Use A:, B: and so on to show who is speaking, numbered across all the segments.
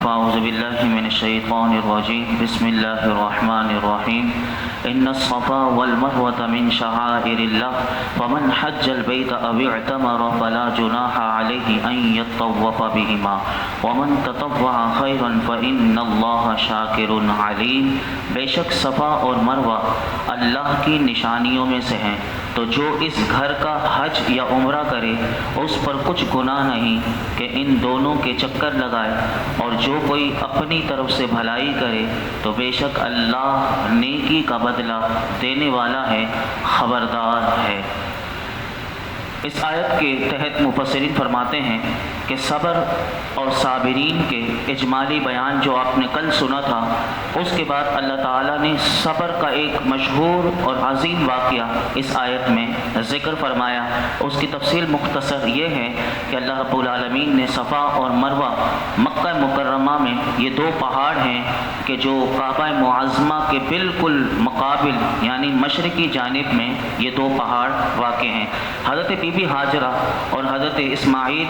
A: أعوذ بالله من الشيطان الرجيم بسم الله الرحمن الرحيم إن الصفا والمروة من شعائر الله فمن حج البيت أو اعتمر فلا جناح عليه أن يطوف بهما ومن تطوع خيرا فإن الله شاكر عليم۔ بے شک صفا اور مروہ اللہ کی نشانیوں میں سے ہیں، تو جو اس گھر کا حج یا عمرہ کرے اس پر کچھ گناہ نہیں کہ ان دونوں کے چکر لگائے، اور جو کوئی اپنی طرف سے بھلائی کرے تو بے شک اللہ نیکی کا بدلہ دینے والا ہے، خبردار ہے۔ اس آیت کے تحت مفسرین فرماتے ہیں کہ صبر اور صابرین کے اجمالی بیان جو آپ نے کل سنا تھا، اس کے بعد اللہ تعالیٰ نے صبر کا ایک مشہور اور عظیم واقعہ اس آیت میں ذکر فرمایا۔ اس کی تفصیل مختصر یہ ہے کہ اللہ رب العالمین نے صفا اور مروہ مکہ مکرمہ میں یہ دو پہاڑ ہیں کہ جو کعبہ معظمہ کے بالکل مقابل یعنی مشرقی جانب میں یہ دو پہاڑ واقع ہیں۔ حضرت بی بی ہاجرہ اور حضرت اسماعیل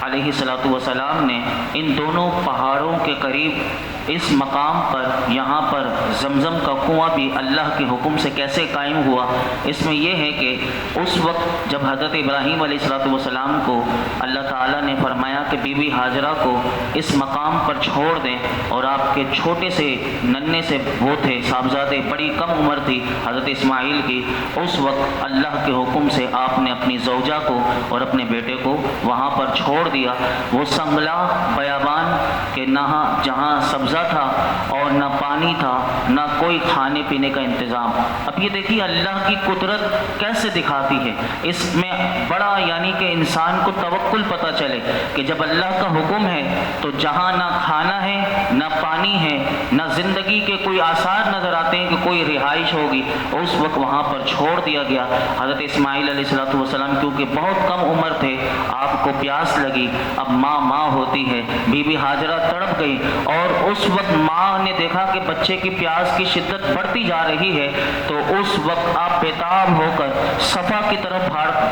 A: علیہ السلام نے ان دونوں پہاڑوں کے قریب اس مقام پر یہاں پر زمزم کا کنواں بھی اللہ کے حکم سے کیسے قائم ہوا، اس میں یہ ہے کہ اس وقت جب حضرت ابراہیم علیہ السلام کو اللہ تعالیٰ نے فرمایا کہ بی بی ہاجرہ کو اس مقام پر چھوڑ دیں، اور آپ کے چھوٹے سے ننھے سے وہ تھے صاحبزادے، بڑی کم عمر تھی حضرت اسماعیل کی، اس وقت اللہ کے حکم سے آپ نے اپنی زوجہ کو اور اپنے بیٹے کو وہاں پر چھوڑ دیا۔ وہ سنگلا بیابان کے نہ جہاں سبزہ تھا اور نہ پانی تھا، نہ کوئی کھانے پینے کا انتظام۔ اب یہ دیکھیے اللہ کی قدرت کیسے دکھاتی ہے، اس میں بڑا یعنی کہ انسان کو توکل پتہ چلے کہ جب اللہ کا حکم ہے تو جہاں نہ کھانا ہے نہ پانی ہے نہ زندگی کے کوئی آثار نظر آتے ہیں کہ کوئی رہائش ہوگی، اس وقت وہاں پر چھوڑ دیا گیا۔ حضرت اسماعیل علیہ السلام کیونکہ بہت کم عمر تھے، آپ کو پیاس لگی، اب ماں ہوتی ہے، بی بی ہاجرہ تڑپ گئی، اور اس وقت ماں نے دیکھا کہ بچے کی پیاس کی شدت بڑھتی جا رہی ہے، تو اس وقت آپ بےتاب ہو کر صفا کی طرف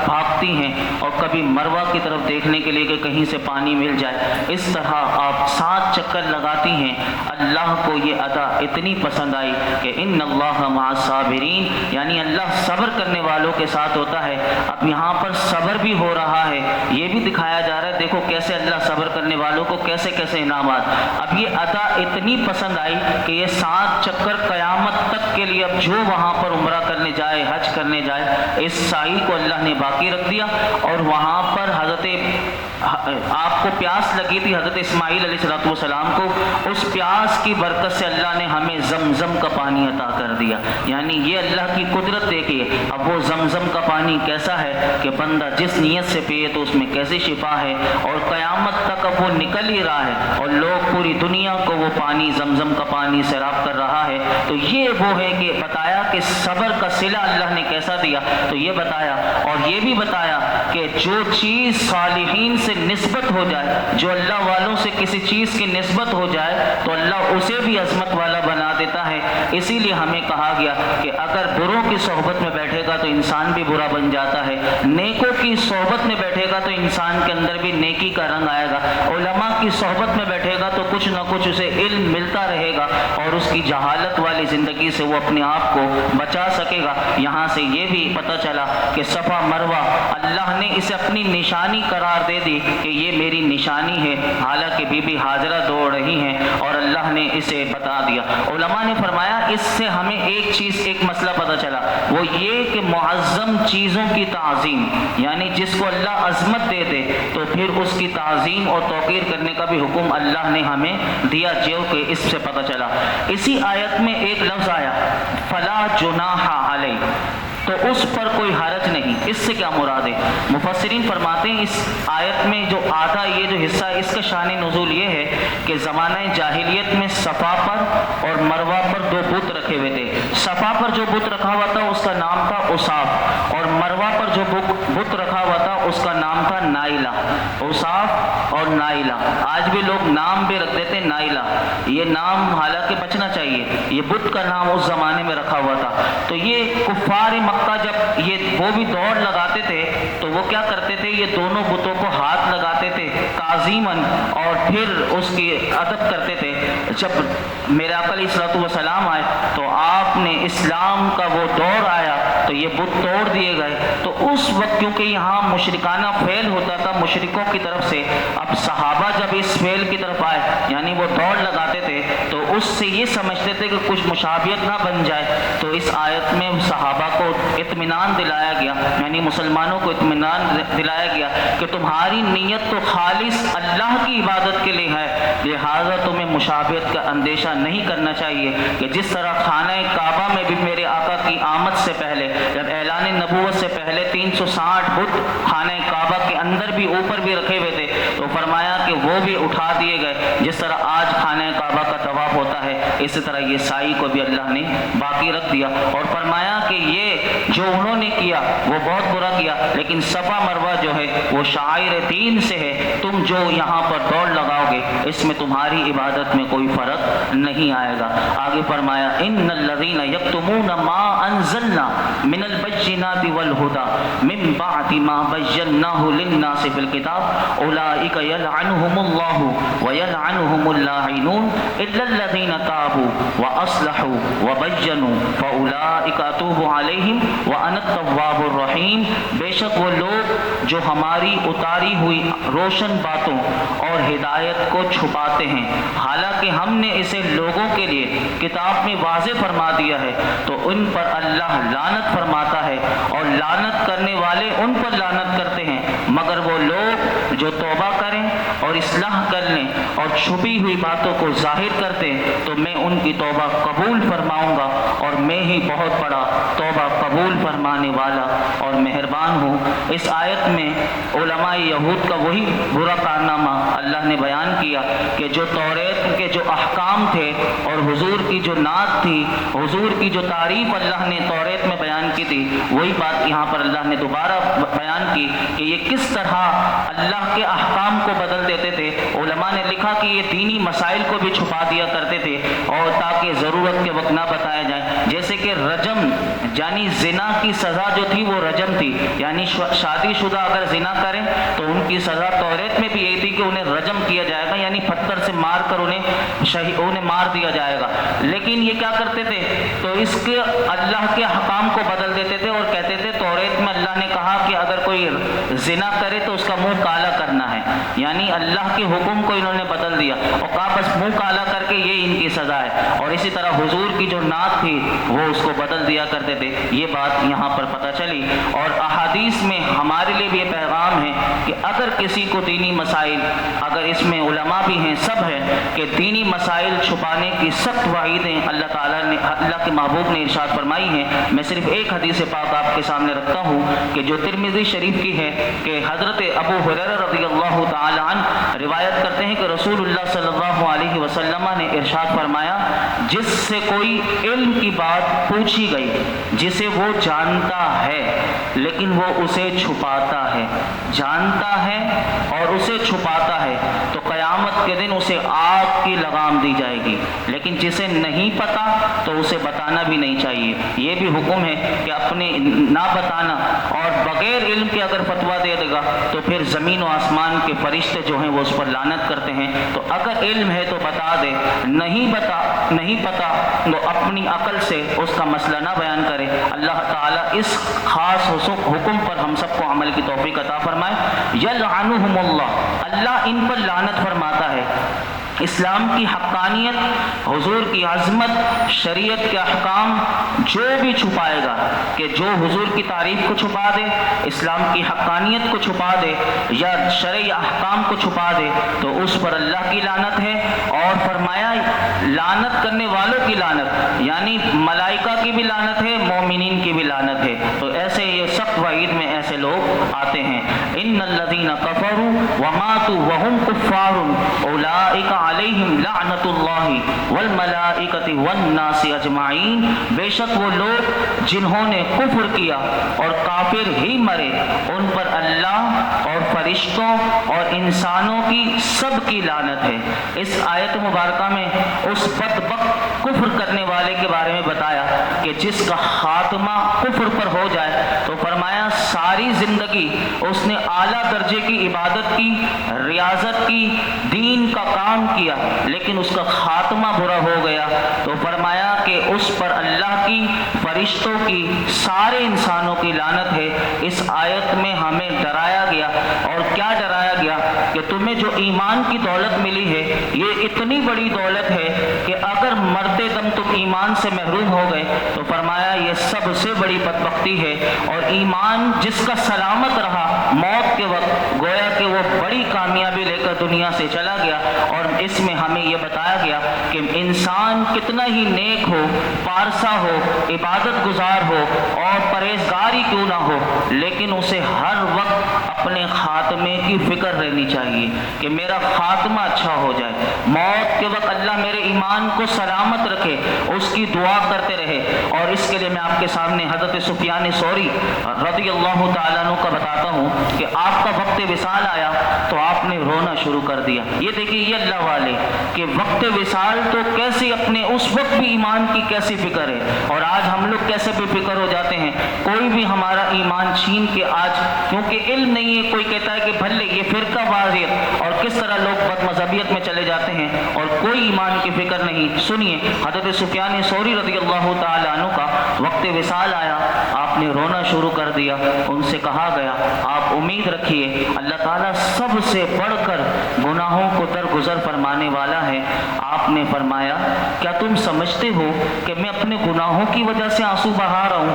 A: بھاگتی ہیں اور کبھی مروہ کی طرف دیکھنے کے لیے کہ کہیں سے پانی مل جائے۔ اس طرح آپ 7 چکر لگاتی ہیں۔ اللہ کو یہ ادا اتنی پسند آئی کہ ان اللہ مع الصابرین، یعنی اللہ صبر کرنے والوں کے ساتھ ہوتا ہے۔ اب یہاں پر صبر بھی ہو رہا ہے، یہ بھی دکھایا جا رہا ہے، دیکھو کیسے اللہ صبر کرنے والوں کو کیسے کیسے انعامات۔ اب یہ ادا اتنی پسند آئی کہ یہ 7 چکر قیامت تک کے لیے اب جو وہاں پر عمرہ کرنے جائے، حج کرنے جائے، اس سعی کو اللہ نے باقی رکھ دیا۔ اور وہاں پر حضرت آپ کو پیاس لگی تھی حضرت اسماعیل علیہ السلام کو، اس پیاس کی برکت سے اللہ نے ہمیں زمزم کا پانی عطا کر دیا۔ یعنی یہ اللہ کی قدرت دیکھیے، اب وہ زمزم کا پانی کیسا ہے کہ بندہ جس نیت سے پیے تو اس میں کیسی شفا ہے، اور قیامت تک اب وہ نکل ہی رہا ہے اور لوگ پوری دنیا کو وہ پانی زمزم کا پانی سیراب کر رہا ہے۔ تو یہ وہ ہے کہ بتایا کہ صبر کا صلہ اللہ نے کیسا دیا، تو یہ بتایا، اور یہ بھی بتایا کہ جو چیز صالحین سے نسبت ہو جائے، جو اللہ والوں سے کسی چیز کی نسبت ہو جائے تو اللہ اسے بھی عظمت والا بنا دیتا ہے۔ اسی لیے ہمیں کہا گیا کہ اگر بروں کی صحبت میں بیٹھے گا تو انسان بھی برا بن جاتا ہے، نیکوں کی صحبت میں بیٹھے گا تو انسان کے اندر بھی نیکی کا رنگ آئے گا، علماء کی صحبت میں بیٹھے گا تو کچھ نہ کچھ اسے علم ملتا رہے گا اور اس کی جہالت والی زندگی سے وہ اپنے آپ کو بچا سکے گا۔ یہاں سے یہ بھی پتہ چلا کہ صفا مروہ اللہ نے اسے اپنی نشانی قرار دے دی کہ یہ میری نشانی ہے، حالانکہ بی بی ہاجرہ دوڑ رہی ہیں اور اللہ نے اسے بتا دیا۔ علماء نے فرمایا اس سے ہمیں ایک مسئلہ پتہ چلا، وہ یہ کہ معظم چیزوں کی تعظیم، یعنی جس کو اللہ عظمت دے دے تو پھر اس کی تعظیم اور توقیر کرنے کا بھی حکم اللہ نے ہمیں دیا، جو کہ اس سے پتہ چلا۔ اسی آیت میں ایک لفظ آیا فلا جناح علیہ، تو اس پر کوئی حرج نہیں۔ اس سے کیا مراد ہے؟ مفسرین فرماتے ہیں اس آیت میں جو آدھا یہ جو حصہ ہے اس کا شان نزول یہ ہے کہ زمانہ جاہلیت میں صفا پر اور مروہ پر 2 بت رکھے ہوئے تھے۔ صفا پر جو بت رکھا ہوا تھا اس کا نام تھا اصاف، اور مروہ پر جو بت رکھا ہوا تھا اس کا نام تھا نائلہ۔ اصاف اور نائلہ، آج بھی لوگ نام بھی رکھ دیتے ہیں نائلہ، یہ نام حالانکہ بچنا چاہیے، یہ بت کا نام اس زمانے میں رکھا ہوا تھا۔ تو یہ کفار مکہ جب یہ وہ بھی دوڑ لگاتے تھے تو وہ کیا کرتے تھے، یہ دونوں بتوں کو ہاتھ لگاتے تھے تعظیماً، اور پھر اس کی یہ ادب کرتے تھے، جب میرے آقا علیہ الصلوۃ والسلام آئے تو آپ نے اسلام کا وہ دور آیا تو یہ بت توڑ دیے گئے، تو اس وقت کیونکہ یہاں مشرکانہ فعل ہوتا تھا مشرکوں کی طرف سے، اب صحابہ جب اس فعل کی طرف آئے یعنی وہ دوڑ لگاتے تھے تو اس سے یہ سمجھتے تھے کہ کچھ مشابہت نہ بن جائے، تو اس آیت میں صحابہ کو اطمینان دلایا گیا، یعنی مسلمانوں کو اطمینان دلایا گیا کہ تمہاری نیت تو خالص اللہ کی عبادت کے لیے ہے، لہٰذا تمہیں مشابہت کا اندیشہ نہیں کرنا چاہیے کہ جس طرح خانہ کعبہ میں بھی میرے آقا کی آمد سے پہلے، جب اعلان نبوت سے پہلے 360 بت خانہ کعبہ کے اندر بھی اوپر بھی رکھے ہوئے تھے، تو فرمایا کہ وہ بھی اٹھا دیے گئے، جس طرح آج خانہ کعبہ کا طواف ہوتا ہے اسی طرح یہ سائی کو بھی اللہ نے باقی رکھ دیا، اور فرمایا کہ یہ جو انہوں نے کیا وہ بہت برا کیا، لیکن صفا مروہ جو ہے وہ شعائر دین سے ہے، تم جو یہاں پر دوڑ لگاؤ گے اس میں تمہاری عبادت میں کوئی فرق نہیں آئے گا۔ آگے فرمایا ان الذین یکتمون ما انزلنا من البینات والہدی من بعد ما بیناہ للناس فی الکتاب اولئک یلعنہم اللہ ویلعنہم اللاعنون الا الذین تابوا واصلحوا وبینوا فاولئک اتوب علیہم وانا التواب الرحیم۔ بے شک وہ لوگ جو ہماری اتاری ہوئی روشن باتوں اور ہدایت کو چھپاتے ہیں، حالانکہ ہم نے اسے لوگوں کے لیے کتاب میں واضح فرما دیا ہے، تو ان پر اللہ لعنت فرماتا ہے اور لعنت کرنے والے ان پر لعنت کرتے ہیں، مگر وہ لوگ جو توبہ کریں اور اصلاح کر لیں اور چھپی ہوئی باتوں کو ظاہر کرتے تو میں ان کی توبہ قبول فرماؤں گا، اور میں ہی بہت بڑا توبہ قبول فرمانے والا اور مہربان ہوں۔ اس آیت میں علماء یہود کا وہی برا کارنامہ اللہ نے بیان کیا کہ جو توریت کے جو احکام تھے اور حضور کی جو نعت تھی، حضور کی جو تعریف اللہ نے توریت میں بیان کی تھی، وہی بات یہاں پر اللہ نے دوبارہ بیان کی کہ یہ کس طرح اللہ کے احکام کو بدل دیتے تھے۔ علماء نے لکھا کہ یہ دینی مسائل کو بھی چھپا دیا کرتے تھے اور تاکہ ضرورت کے وقت نہ بتایا جائے، جیسے کہ رجم یعنی زنا کی سزا جو تھی وہ رجم تھی، یعنی شادی شدہ اگر زنا کریں تو ان کی سزا توریت میں بھی یہی تھی کہ انہیں رجم کیا جائے گا، یعنی پتھر سے مار کر انہیں مار دیا جائے گا، لیکن یہ کیا کرتے تھے تو اس کے اللہ کے حکام کو بدل دیتے تھے اور کہتے تھے توریت میں اللہ نے کہا کہ اگر کوئی زنا کرے تو اس کا منہ کالا کرنا ہے، یعنی اللہ کے حکم کو انہوں نے بدل دیا اور کہا بس منہ کالا کر کے یہ ان کی سزا ہے، اور اسی طرح حضور کی جو نعت تھی وہ اس کو بدل دیا کرتے تھے۔ یہ بات یہاں پر پتہ چلی، اور احادیث میں ہمارے لیے بھی یہ پیغام ہے کہ اگر کسی کو دینی مسائل، اگر اس میں علماء بھی ہیں سب ہیں، کہ دینی مسائل چھپانے کی سخت وعیدیں اللہ تعالیٰ نے، اللہ کے محبوب نے ارشاد فرمائی ہیں۔ میں صرف ایک حدیث پاک آپ کے سامنے رکھتا ہوں کہ جو ترمذی شریف کی ہے کہ حضرت ابو ہریرہ رضی اللہ تعالی عنہ روایت کرتے ہیں کہ رسول اللہ صلی اللہ علیہ وسلم نے ارشاد فرمایا جس سے کوئی علم کی بات پوچھی گئی جسے وہ جانتا ہے لیکن وہ اسے چھپاتا ہے، جانتا ہے اور اسے چھپاتا ہے، تو قیامت کے دن اسے آگ کی لگام دی جائے گی، لیکن جسے نہیں پتا تو اسے بتانا بھی نہیں چاہیے۔ یہ بھی حکم ہے کہ اپنے نہ بتانا، اور بغیر علم کے اگر فتویٰ دے دے گا تو پھر زمین و آسمان کے فرشتے جو ہیں وہ اس پر لعنت کرتے ہیں۔ تو اگر علم ہے تو بتا دے، نہیں پتا تو اپنی عقل سے اس کا مسئلہ نہ بیان کرے۔ اللہ تعالیٰ اس خاص حکم پر ہم سب کو عمل کی توفیق عطا فرمائے۔ یلعنہم اللہ ان پر لعنت فرماتا ہے۔ اسلام کی حقانیت، حضور کی عظمت، شریعت کے احکام جو بھی چھپائے گا، کہ جو حضور کی تعریف کو چھپا دے، اسلام کی حقانیت کو چھپا دے یا شرعی احکام کو چھپا دے تو اس پر اللہ کی لعنت ہے، اور فرمایا لعنت کرنے والوں کی لعنت، یعنی ملائکہ کی بھی لعنت ہے، مومنین کی بھی لعنت ہے۔ تو ایسے یہ سخت وعید میں ایسے لوگ آتے ہیں۔ ان الذین کفروا وماتوا وهم کفار اولئک علیہم لعنت اللہ والملائکۃ والناس اجمعین۔ بے شک وہ لوگ جنہوں نے کفر کیا اور کافر ہی مرے ان پر اللہ اور فرشتوں اور انسانوں کی سب کی لعنت ہے۔ اس آیت مبارکہ میں اس بدبخت کفر کرنے والے کے بارے میں بتایا کہ جس کا خاتمہ کفر پر ہو جائے تو فرمایا ساری زندگی اس نے اعلیٰ درجے کی عبادت کی، ریاضت کی، دین کا کام کیا، لیکن اس کا خاتمہ برا ہو گیا، تو فرمایا کہ اس پر اللہ کی، فرشتوں کی، سارے انسانوں کی لعنت ہے۔ اس آیت میں ہمیں ڈرایا گیا، اور کیا ڈرایا گیا کہ تمہیں جو ایمان کی دولت ملی ہے یہ اتنی بڑی دولت ہے کہ اگر مرتے دم تم ایمان سے محروم ہو گئے تو فرمایا یہ سب سے بڑی بدبختی ہے، اور ایمان جس کا سلامت رہا موت کے وقت گویا کہ وہ بڑی کامیابی لے کر دنیا سے چلا گیا۔ اور اس میں ہمیں یہ بتایا گیا کہ انسان کتنا ہی نیک ہو، پارسا ہو، عبادت گزار ہو اور پرہیزگار ہی کیوں نہ ہو، لیکن اسے ہر وقت اپنے خاتمے کی فکر رہنی چاہیے کہ میرا خاتمہ اچھا ہو جائے، موت کے وقت اللہ میرے ایمان کو سلامت رکھے، اس کی دعا کرتے رہے۔ اور اس کے لیے میں آپ کے سامنے حضرت سفیان ثوری رضی اللہ تعالیٰ عنہ کا بتاتا ہوں کہ آپ کا وقت وصال آیا تو آپ نے رونا شروع کر دیا۔ یہ دیکھیے یہ اللہ والے کہ وقت وصال تو کیسے اپنے اس وقت بھی ایمان کی کیسی فکر ہے، اور آج ہم لوگ کیسے بے فکر ہو جاتے ہیں، کوئی بھی ہمارا ایمان چھین کے آج کیونکہ علم نہیں ہے، کوئی کہتا ہے کہ بھلے یہ فرقہ واریت اور کس طرح لوگ بد مذہبیت میں چلے جاتے ہیں اور کوئی ایمان کی فکر نہیں۔ سنیے حضرت سفیان ثوری رضی اللہ تعالیٰ عنہ کا وقت وصال آیا، آپ نے رونا شروع کر دیا۔ ان سے کہا گیا آپ امید رکھیے اللہ تعالیٰ سب سے بڑھ کر گناہوں کو درگزر فرمانے والا ہے۔ آپ نے فرمایا کیا تم سمجھتے ہو کہ میں اپنے گناہوں کی وجہ سے آنسو بہا رہا ہوں؟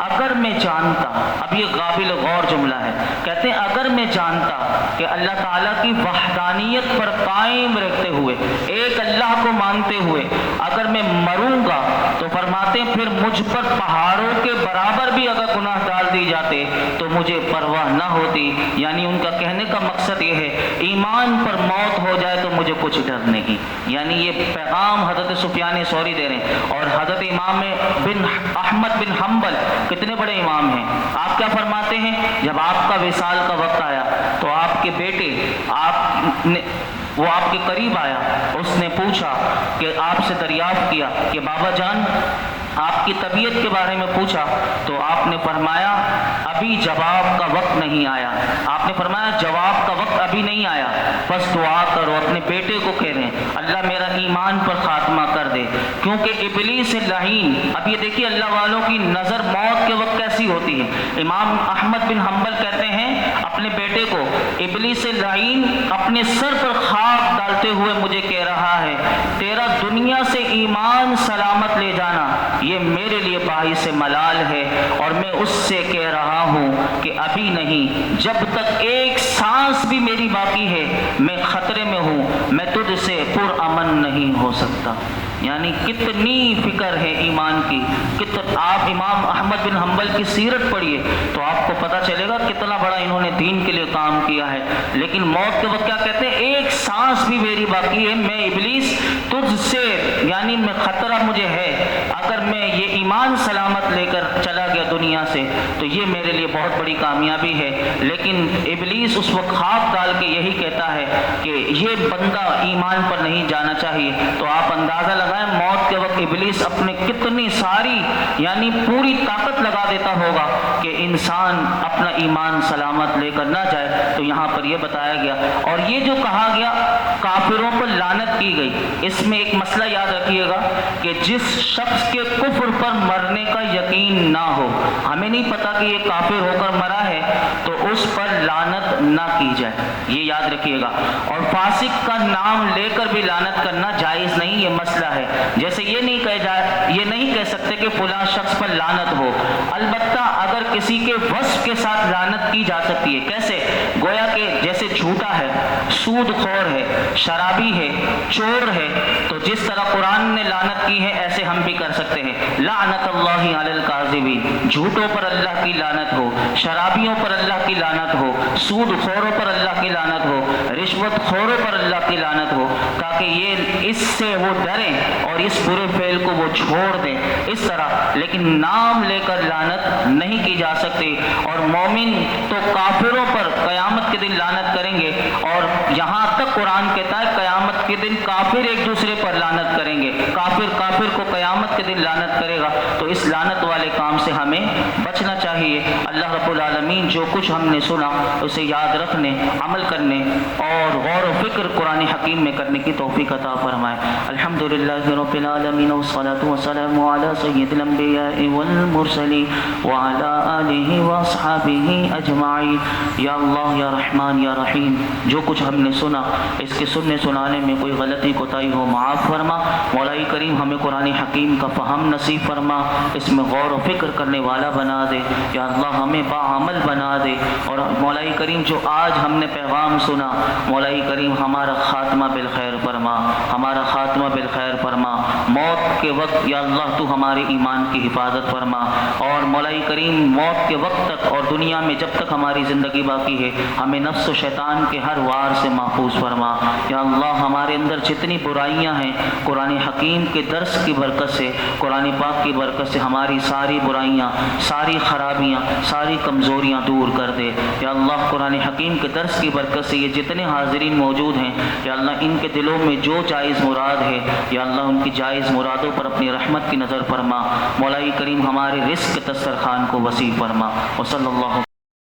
A: اگر میں جانتا، اب یہ قابل غور جملہ ہے، کہتے ہیں اگر میں جانتا کہ اللہ تعالیٰ کی وحدانیت پر قائم رکھتے ہوئے، ایک اللہ کو مانتے ہوئے اگر میں مروں گا تو فرماتے ہیں پھر مجھ پر پہاڑوں کے برابر بھی اگر گناہ ڈال دی جاتے تو مجھے پرواہ نہ ہوتی۔ یعنی ان کا کہنے کا مقصد یہ ہے ایمان پر موت ہو جائے تو مجھے کچھ ڈر نہیں۔ یعنی یہ پیغام حضرت سفیان ثوری دے رہے ہیں۔ اور حضرت امام بن احمد بن حنبل کتنے بڑے امام ہیں، آپ کیا فرماتے ہیں جب آپ کا وصال کا وقت آیا تو آپ کے بیٹے وہ آپ کے قریب آیا، اس نے پوچھا کہ آپ سے دریافت کیا کہ بابا جان آپ کی طبیعت کے بارے میں پوچھا تو آپ نے فرمایا ابھی جواب کا وقت نہیں آیا۔ آپ نے فرمایا جواب کا وقت ابھی نہیں آیا، بس دعا کرو۔ اپنے بیٹے کو کہہ رہے ہیں اللہ میرا ایمان پر خاتمہ کر دے، کیونکہ ابلیس لعین، اب یہ دیکھیے اللہ والوں کی نظر موت کے وقت کیسی ہوتی ہے۔ امام احمد بن حنبل کہتے ہیں اپنے بیٹے کو ابلیس لعین اپنے سر پر خاک ڈالتے ہوئے مجھے کہہ رہا ہے تیرا دنیا سے ایمان سلامت لے جانا یہ میرے لیے باعث ملال ہے، اور میں اس سے کہہ رہا ہوں کہ ابھی نہیں، جب تک ایک سانس بھی میری باقی ہے میں خطرے میں ہوں، میں تجھ سے پرامن نہیں ہو سکتا۔ یعنی کتنی فکر ہے ایمان کی۔ آپ امام احمد بن حنبل کی سیرت پڑھیے تو آپ کو پتہ چلے گا کتنا بڑا انہوں نے دین کے لیے کام کیا ہے، لیکن موت کے وقت کیا کہتے ہیں ایک سانس بھی میری باقی ہے، میں ابلیس تجھ سے، یعنی میں خطرہ مجھے ہے، اگر میں یہ ایمان سلامت لے کر چلا گیا دنیا سے تو یہ میرے لیے بہت بڑی کامیابی ہے۔ لیکن ابلیس اس وقت خواب ڈال کے یہی کہتا ہے کہ یہ بندہ ایمان پر نہیں جانا چاہیے۔ تو آپ اندازہ لگائیں موت کے وقت ابلیس اپنے کتنی ساری یعنی پوری طاقت لگا دیتا ہوگا کہ انسان اپنا ایمان سلامت لے کر نہ جائے۔ تو یہاں پر یہ بتایا گیا، اور یہ جو کہا گیا کافروں پر لعنت کی گئی، اس میں ایک مسئلہ یاد رکھیے گا کہ جس شخص کے کفر پر مرنے کا یقین نہ ہو، ہمیں نہیں پتا کہ یہ کافر ہو کر مرا ہے، تو اس پر لعنت نہ کی جائے، یہ یاد رکھیے گا۔ اور فاسق کا نام لے کر بھی لعنت کرنا جائز نہیں، یہ مسئلہ ہے۔ جیسے یہ نہیں کہہ سکتے کہ فلاں شخص پر لعنت ہو، البتہ اگر کسی کے وصف کے ساتھ لعنت کی جا سکتی ہے۔ کیسے؟ گویا کہ جیسے جھوٹا ہے، سود خور ہے، شرابی ہے، چور ہے، تو جس طرح قرآن نے لعنت کی ہے ایسے ہم بھی کر سکتے ہیں۔ لعنت اللہ علی الکاذبین، جھوٹوں پر اللہ کی لعنت ہو، شرابیوں پر اللہ کی لعنت ہو، سود خوروں پر اللہ کی لعنت ہو، رشوت خوروں پر اللہ کی لعنت ہو، تاکہ یہ اس سے وہ ڈریں اور اس برے فعل کو وہ چھوڑ دیں، اس طرح۔ لیکن نام لے کر لعنت نہیں کی جا سکتی۔ اور مومن تو کافروں پر قیامت کے دن لعنت کریں گے، اور یہاں تک قرآن کہتا ہے قیامت کے دن کافر ایک دوسرے پر لعنت کریں گے، کافر کو قیامت کے دن لعنت کرے گا۔ تو اس لعنت والے کام سے ہمیں بچنا چاہیے۔ اللہ اللہ رب العالمین جو کچھ ہم نے سنا اسے یاد رکھنے، عمل کرنے اور غور و فکر قرآن حکیم میں کرنے کی توفیق عطا فرمائے۔ الحمدللہ رب العالمین والصلاة والسلام علی سید الانبیاء والمرسلین وعلی آلہ واصحابہ اجمعین۔ یا اللہ یا رحمان یا رحیم، جو کچھ ہم نے سنا اس کے سننے سنانے میں کوئی غلطی کوتاہی ہو معاف فرما۔ مولا کریم ہمیں قرآن حکیم کا فہم نصیب فرما، اس میں غور و فکر کرنے والا بنا دے۔ یا اللہ ہمیں باعمل بنا دے، اور مولا کریم جو آج ہم نے پیغام سنا، مولا کریم ہمارا خاتمہ بالخیر فرما، ہمارا خاتمہ بالخیر فرما۔ موت کے وقت یا اللہ تو ہمارے ایمان کی حفاظت فرما، اور مولا کریم موت کے وقت تک اور دنیا میں جب تک ہماری زندگی باقی ہے ہمیں نفس و شیطان کے ہر وار سے محفوظ فرما۔ یا اللہ ہمارے اندر جتنی برائیاں ہیں قرآن حکیم کے درس کی برکت سے، قرآن پاک کی برکت سے ہماری ساری برائیاں، ساری خرابیاں، ساری کمزوریاں دور کر دے۔ یا اللہ قرآن حکیم کے درس کی برکت سے یہ جتنے حاضرین موجود ہیں یا اللہ ان کے دلوں میں جو جائز مراد ہے یا اللہ ان کی جائز مرادوں پر اپنی رحمت کی نظر فرما۔ مولا کریم ہمارے رزق کے دسترخوان کو وسیع فرما۔ وصلی اللہ